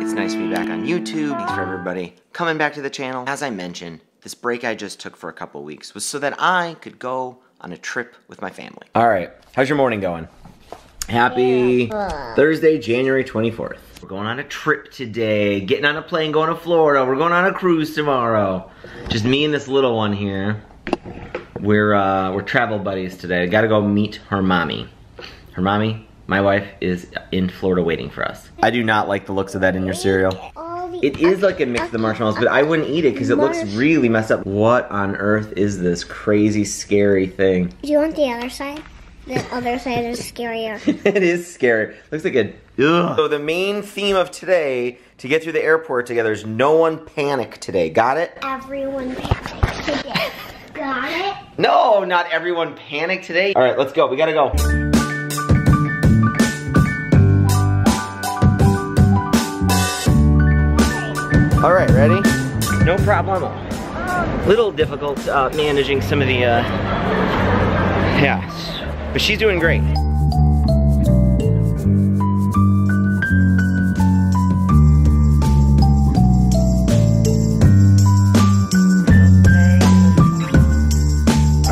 It's nice to be back on YouTube. Thanks for everybody coming back to the channel. As I mentioned, this break I just took for a couple weeks was so that I could go on a trip with my family. All right, how's your morning going? Happy Thursday, January 24th. We're going on a trip today, getting on a plane, going to Florida. We're going on a cruise tomorrow. Just me and this little one here. We're travel buddies today. Gotta go meet her mommy. Her mommy, my wife, is in Florida waiting for us. I do not like the looks of that in your cereal. It is like a mix of the marshmallows, but I wouldn't eat it because it looks really messed up. What on earth is this crazy, scary thing? Do you want the other side? The other side is scarier. It is scary. Looks like a... Ugh. So the main theme of today, to get through the airport together, is no one panic today. Got it? Everyone panic today. Got it? No, not everyone panic today. All right, let's go. We gotta go. All right, ready? No problemo. Little difficult managing some of the, yeah, but she's doing great. All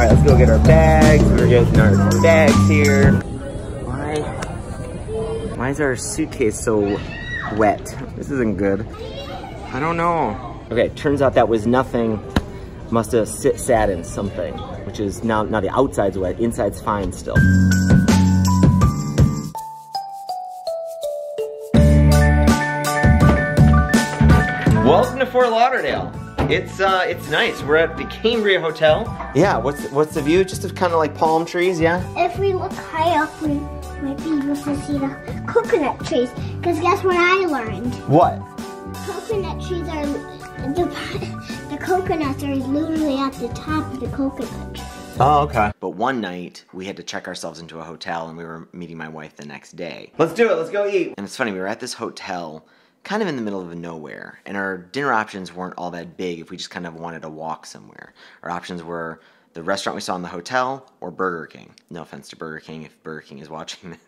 right, let's go get our bags. We're getting our bags here. Why is our suitcase so wet? This isn't good. I don't know. Okay, turns out that was nothing. Must have sat in something, which is now the outside's wet, inside's fine still. Welcome to Fort Lauderdale. It's nice. We're at the Cambria Hotel. Yeah, what's the view? Just kind of like palm trees, yeah? If we look high up, we might be able to see the coconut trees. Because guess what I learned? What? Coconut trees are, the coconuts are literally at the top of the coconut tree. Oh, okay. But one night, we had to check ourselves into a hotel and we were meeting my wife the next day. Let's do it, let's go eat. And it's funny, we were at this hotel, kind of in the middle of nowhere, and our dinner options weren't all that big if we just kind of wanted to walk somewhere. Our options were the restaurant we saw in the hotel or Burger King. No offense to Burger King if Burger King is watching this.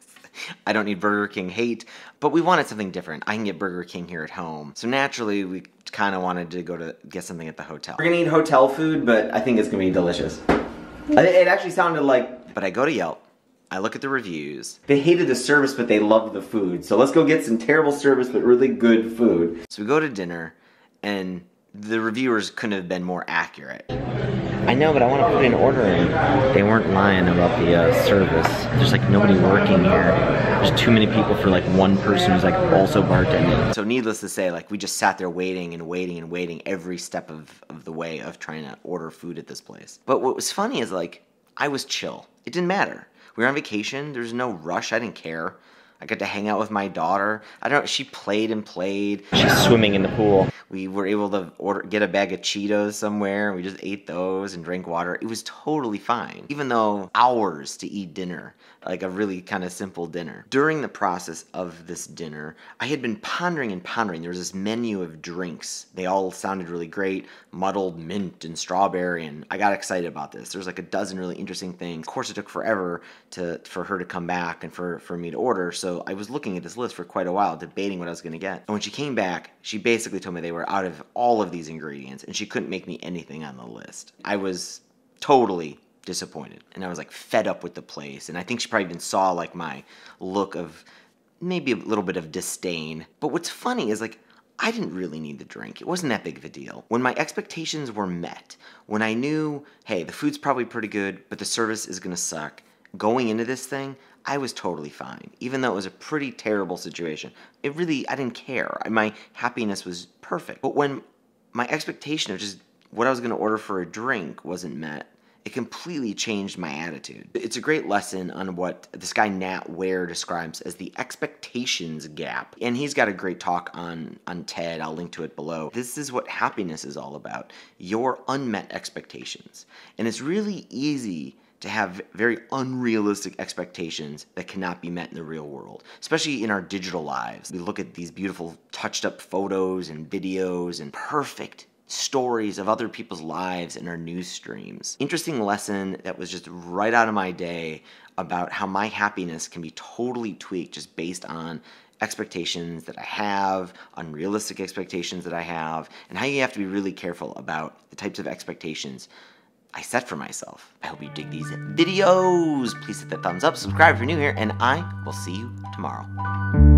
I don't need Burger King hate, but we wanted something different. I can get Burger King here at home. So naturally, we kind of wanted to go to get something at the hotel. We're gonna eat hotel food, but I think it's gonna be delicious. It actually sounded like, but I go to Yelp, I look at the reviews. They hated the service, but they loved the food. So let's go get some terrible service, but really good food. So we go to dinner, and the reviewers couldn't have been more accurate. I know, but I want to put an order in. They weren't lying about the service. There's like nobody working here. There's too many people for like one person who's like also bartending. So needless to say, like we just sat there waiting and waiting and waiting every step of the way of trying to order food at this place. But what was funny is like, I was chill. It didn't matter. We were on vacation. There's no rush. I didn't care. I got to hang out with my daughter. I don't know, she played and played. She's swimming in the pool. We were able to get a bag of Cheetos somewhere. We just ate those and drank water. It was totally fine. Even though hours to eat dinner, like a really kind of simple dinner. During the process of this dinner, I had been pondering and pondering. There was this menu of drinks. They all sounded really great. Muddled mint and strawberry, and I got excited about this. There was like a dozen really interesting things. Of course, it took forever for her to come back and for me to order, so I was looking at this list for quite a while, debating what I was going to get. And when she came back, she basically told me they were out of all of these ingredients, and she couldn't make me anything on the list. I was totally disappointed, and I was like fed up with the place, and I think she probably even saw like my look of maybe a little bit of disdain. But what's funny is like, I didn't really need the drink. It wasn't that big of a deal. When my expectations were met, when I knew, hey, the food's probably pretty good, but the service is gonna suck, going into this thing, I was totally fine. Even though it was a pretty terrible situation. I didn't care. My happiness was perfect. But when my expectation of just what I was gonna order for a drink wasn't met, it completely changed my attitude. It's a great lesson on what this guy Nat Ware describes as the expectations gap. And he's got a great talk on TED, I'll link to it below. This is what happiness is all about, your unmet expectations. And it's really easy to have very unrealistic expectations that cannot be met in the real world, especially in our digital lives. We look at these beautiful touched up photos and videos and perfect stories of other people's lives in our news streams. Interesting lesson that was just right out of my day about how my happiness can be totally tweaked just based on expectations that I have, unrealistic expectations that I have, and how you have to be really careful about the types of expectations I set for myself. I hope you dig these videos. Please hit that thumbs up, subscribe if you're new here, and I will see you tomorrow.